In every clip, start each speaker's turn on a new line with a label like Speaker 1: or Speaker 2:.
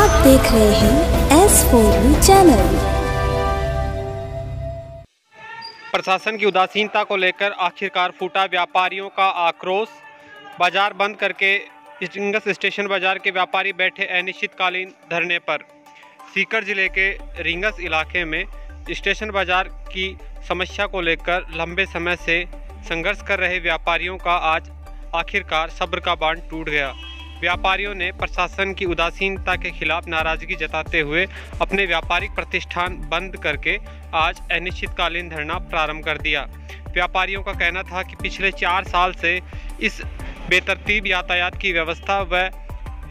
Speaker 1: आप देख रहे हैं S4 चैनल।
Speaker 2: प्रशासन की उदासीनता को लेकर आखिरकार फूटा व्यापारियों का आक्रोश। बाजार बंद करके रिंगस स्टेशन बाजार के व्यापारी बैठे अनिश्चितकालीन धरने पर। सीकर जिले के रिंगस इलाके में स्टेशन बाजार की समस्या को लेकर लंबे समय से संघर्ष कर रहे व्यापारियों का आज आखिरकार सब्र का बांध टूट गया। व्यापारियों ने प्रशासन की उदासीनता के खिलाफ नाराजगी जताते हुए अपने व्यापारिक प्रतिष्ठान बंद करके आज अनिश्चितकालीन धरना प्रारंभ कर दिया। व्यापारियों का कहना था कि पिछले 4 साल से इस बेतरतीब यातायात की व्यवस्था व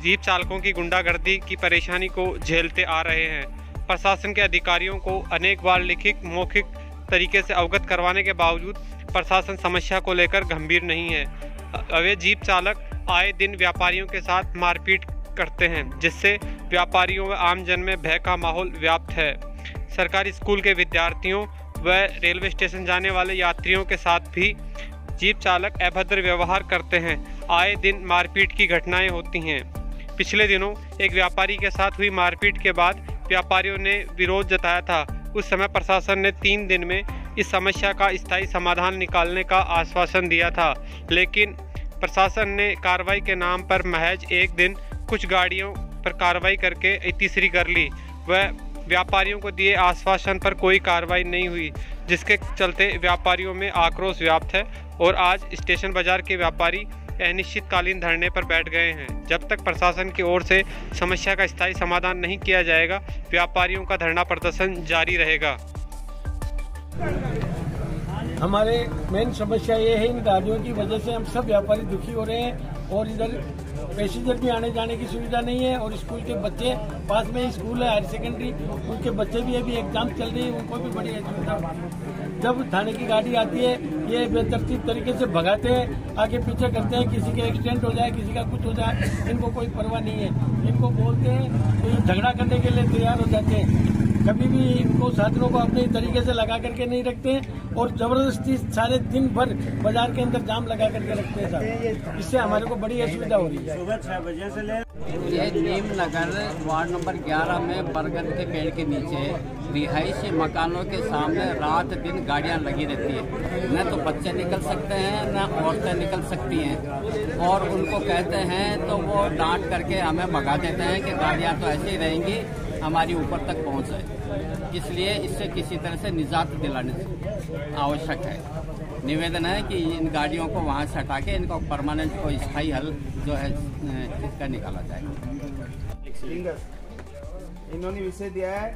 Speaker 2: जीप चालकों की गुंडागर्दी की परेशानी को झेलते आ रहे हैं। प्रशासन के अधिकारियों को अनेक बार लिखित मौखिक तरीके से अवगत करवाने के बावजूद प्रशासन समस्या को लेकर गंभीर नहीं है। अवैध जीप चालक आए दिन व्यापारियों के साथ मारपीट करते हैं, जिससे व्यापारियों व आमजन में भय का माहौल व्याप्त है। सरकारी स्कूल के विद्यार्थियों व रेलवे स्टेशन जाने वाले यात्रियों के साथ भी जीप चालक अभद्र व्यवहार करते हैं। आए दिन मारपीट की घटनाएं होती हैं। पिछले दिनों एक व्यापारी के साथ हुई मारपीट के बाद व्यापारियों ने विरोध जताया था। उस समय प्रशासन ने 3 दिन में इस समस्या का स्थायी समाधान निकालने का आश्वासन दिया था, लेकिन प्रशासन ने कार्रवाई के नाम पर महज 1 दिन कुछ गाड़ियों पर कार्रवाई करके तीसरी कर ली। वह व्यापारियों को दिए आश्वासन पर कोई कार्रवाई नहीं हुई, जिसके चलते व्यापारियों में आक्रोश व्याप्त है और आज स्टेशन बाजार के व्यापारी अनिश्चितकालीन धरने पर बैठ गए हैं। जब तक प्रशासन की ओर से समस्या का स्थायी समाधान नहीं किया जाएगा, व्यापारियों का धरना प्रदर्शन जारी रहेगा।
Speaker 3: हमारे मेन समस्या ये है, इन गाड़ियों की वजह से हम सब व्यापारी दुखी हो रहे हैं और इधर पैसेंजर भी आने जाने की सुविधा नहीं है और स्कूल के बच्चे, पास में ही स्कूल है हायर सेकेंडरी, उनके बच्चे भी अभी एग्जाम चल रही है, उनको भी बड़ी असुविधा। जब थाने की गाड़ी आती है, ये बेतरतीब तरीके से भगाते हैं, आगे पीछे करते हैं, किसी का एक्सीडेंट हो जाए, किसी का कुछ हो जाए, इनको कोई परवाह नहीं है। इनको बोलते हैं तो झगड़ा करने के लिए तैयार हो जाते हैं। कभी भी इनको साथियों को अपने तरीके से लगा करके नहीं रखते हैं और जबरदस्ती सारे दिन भर बाजार के अंदर जाम लगा करके रखते हैं साहब। इससे हमारे को बड़ी असुविधा हो रही है।
Speaker 4: सुबह 6 बजे से ले ये नीम नगर वार्ड नंबर 11 में बरगद के पेड़ के नीचे रिहायशी मकानों के सामने रात दिन गाड़ियां लगी रहती है। न तो बच्चे निकल सकते हैं, न औरतें निकल सकती हैं और उनको कहते हैं तो वो डांट करके हमें भगा देते हैं कि गाड़ियां तो ऐसे ही रहेंगी, हमारी ऊपर तक पहुंच है। इसलिए इससे किसी तरह से निजात दिलाने आवश्यक है। निवेदन है कि इन गाड़ियों को वहां से हटा के इनको परमानेंट कोई स्थायी हल जो है इसका निकाला जाएगा।
Speaker 5: इन्होंने विषय दिया है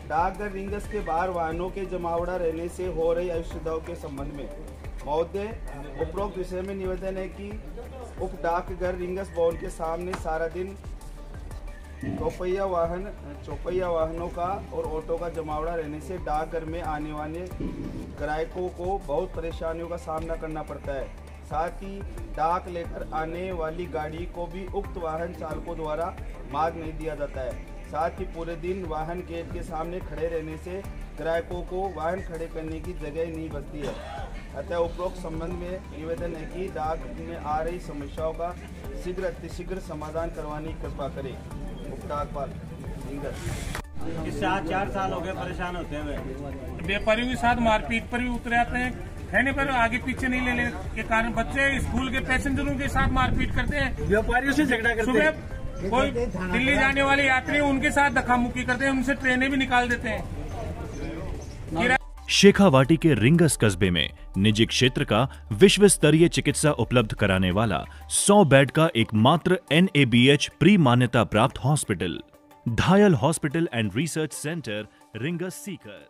Speaker 5: डाकघर रिंगस के बाहर वाहनों के जमावड़ा रहने से हो रही असुविधाओं के संबंध में महोदय उपरोक्त विषय में निवेदन है कि उप डाकघर रिंगस भवन के सामने सारा दिन चौपहिया वाहनों का और ऑटो का जमावड़ा रहने से डाकघर में आने वाले ग्राहकों को बहुत परेशानियों का सामना करना पड़ता है। साथ ही डाक लेकर आने वाली गाड़ी को भी उक्त वाहन चालकों द्वारा मार्ग नहीं दिया जाता है। साथ ही पूरे दिन वाहन गेट के सामने खड़े रहने से ग्राहकों को वाहन खड़े करने की जगह नहीं बचती है। अतः उपरोक्त संबंध में निवेदन है कि डाक में आ रही समस्याओं का शीघ्र अतिशीघ्र समाधान करवाने की कृपा करें। उपडाकपाल
Speaker 4: इससे आज 4 साल हो गए परेशान होते हुए।
Speaker 6: व्यापारियों के साथ मारपीट पर भी उतरे आते हैं, कहने पर आगे पीछे नहीं लेने के कारण बच्चे स्कूल के पैसेंजरों के साथ मारपीट करते हैं,
Speaker 3: व्यापारियों से झगड़ा करते हैं।
Speaker 6: सुबह कोई दिल्ली जाने वाले यात्री उनके साथ धक्का मुक्की करते हैं, उनसे ट्रेनें भी निकाल देते हैं।
Speaker 7: शेखावाटी के रिंगस कस्बे में निजी क्षेत्र का विश्व स्तरीय चिकित्सा उपलब्ध कराने वाला 100 बेड का एकमात्र NABH प्री मान्यता प्राप्त hospital, धायल hospital and research centre, rings Sikar.